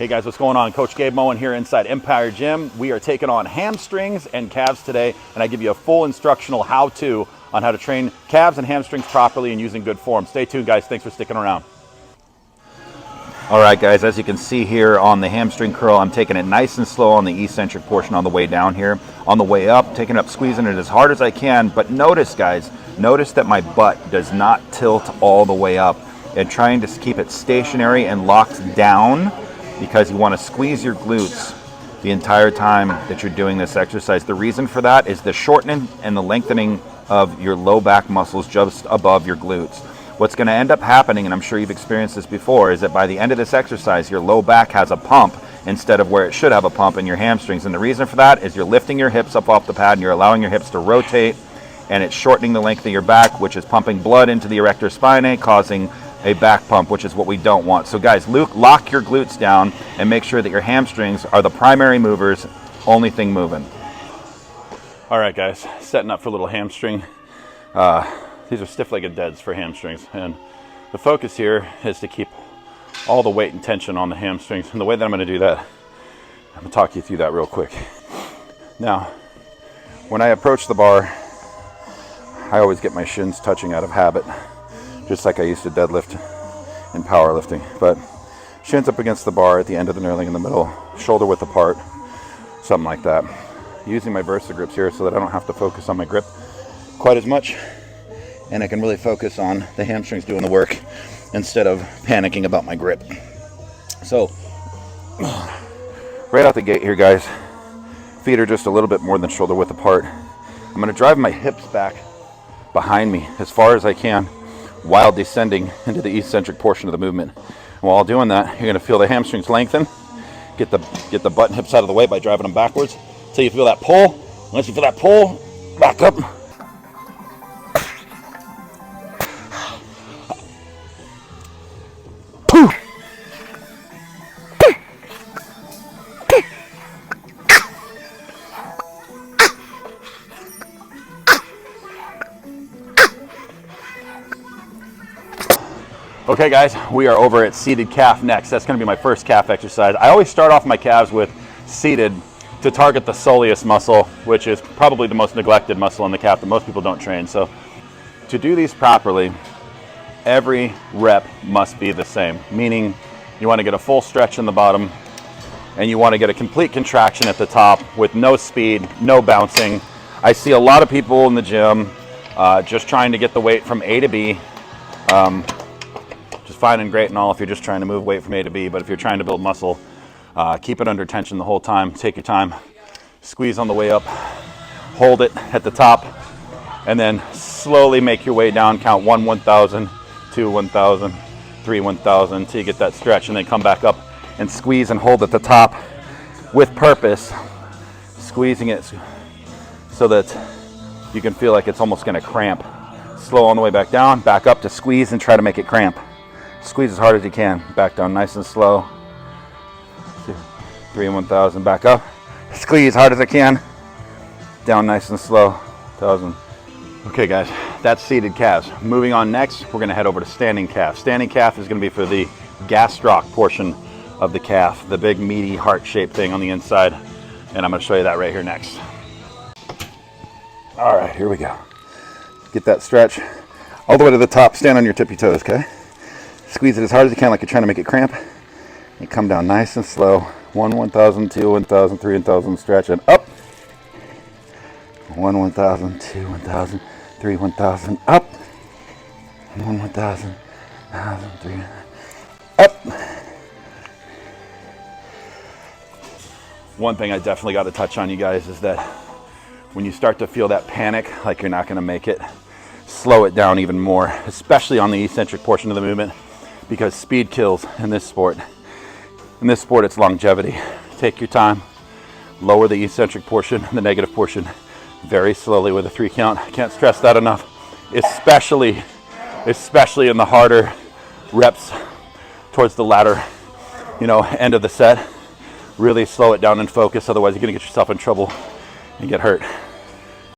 Hey guys, what's going on? Coach Gabe Moen here inside Empire Gym. We are taking on hamstrings and calves today, and I give you a full instructional how-to on how to train calves and hamstrings properly and using good form. Stay tuned, guys. Thanks for sticking around. All right, guys, as you can see here on the hamstring curl, I'm taking it nice and slow on the eccentric portion on the way down here. On the way up, taking it up, squeezing it as hard as I can. But notice, guys, notice that my butt does not tilt all the way up, and trying to keep it stationary and locked down, because you want to squeeze your glutes the entire time that you're doing this exercise. The reason for that is the shortening and the lengthening of your low back muscles just above your glutes. What's going to end up happening, and I'm sure you've experienced this before, is that by the end of this exercise, your low back has a pump instead of where it should have a pump in your hamstrings. And the reason for that is you're lifting your hips up off the pad and you're allowing your hips to rotate, and it's shortening the length of your back, which is pumping blood into the erector spinae, causing a back pump, which is what we don't want. So guys, lock your glutes down and make sure that your hamstrings are the primary movers, only thing moving. All right, guys, setting up for a little hamstring. These are stiff-legged deads for hamstrings, and the focus here is to keep all the weight and tension on the hamstrings. And the way that I'm going to do that, I'm going to talk you through that real quick. Now, when I approach the bar, I always get my shins touching out of habit, just like I used to deadlift in powerlifting. But shins up against the bar at the end of the knurling in the middle, shoulder width apart, something like that. Using my Versa grips here so that I don't have to focus on my grip quite as much, and I can really focus on the hamstrings doing the work instead of panicking about my grip. So, right out the gate here, guys, feet are just a little bit more than shoulder width apart. I'm going to drive my hips back behind me as far as I can while descending into the eccentric portion of the movement. And while doing that, you're going to feel the hamstrings lengthen. Get the butt and hips out of the way by driving them backwards until you feel that pull. Once you feel that pull, back up. Okay guys, we are over at seated calf next. That's going to be my first calf exercise. I always start off my calves with seated to target the soleus muscle, which is probably the most neglected muscle in the calf that most people don't train. So to do these properly, every rep must be the same, meaning you want to get a full stretch in the bottom and you want to get a complete contraction at the top with no speed, no bouncing. I see a lot of people in the gym just trying to get the weight from A to B. Fine and great and all if you're just trying to move weight from A to B, but if you're trying to build muscle, keep it under tension the whole time. Take your time, squeeze on the way up, hold it at the top, and then slowly make your way down. Count 1 1,000, 2 1,000, 3 1,000 until you get that stretch, and then come back up and squeeze and hold at the top with purpose, squeezing it so that you can feel like it's almost going to cramp. Slow on the way back down, back up to squeeze and try to make it cramp. Squeeze as hard as you can. Back down nice and slow. 3 1,000. Back up. Squeeze hard as I can. Down nice and slow. 1,000. Okay, guys, that's seated calves. Moving on next, we're going to head over to standing calf. Standing calf is going to be for the gastroc portion of the calf, the big meaty heart-shaped thing on the inside. And I'm going to show you that right here next. All right, here we go. Get that stretch all the way to the top. Stand on your tippy toes, okay? Squeeze it as hard as you can, like you're trying to make it cramp. And come down nice and slow. 1 1,000, 2 1,000, 3 1,000, stretch and up. 1 1,000, 2 1,000, 3 1,000, up. 1 1,000, 3 up. One thing I definitely got to touch on, you guys, is that when you start to feel that panic, like you're not going to make it, slow it down even more, especially on the eccentric portion of the movement, because speed kills in this sport. In this sport, it's longevity. Take your time, lower the eccentric portion, the negative portion, very slowly with a 3 count. I can't stress that enough, especially in the harder reps towards the latter, end of the set. Really slow it down and focus, otherwise you're gonna get yourself in trouble and get hurt.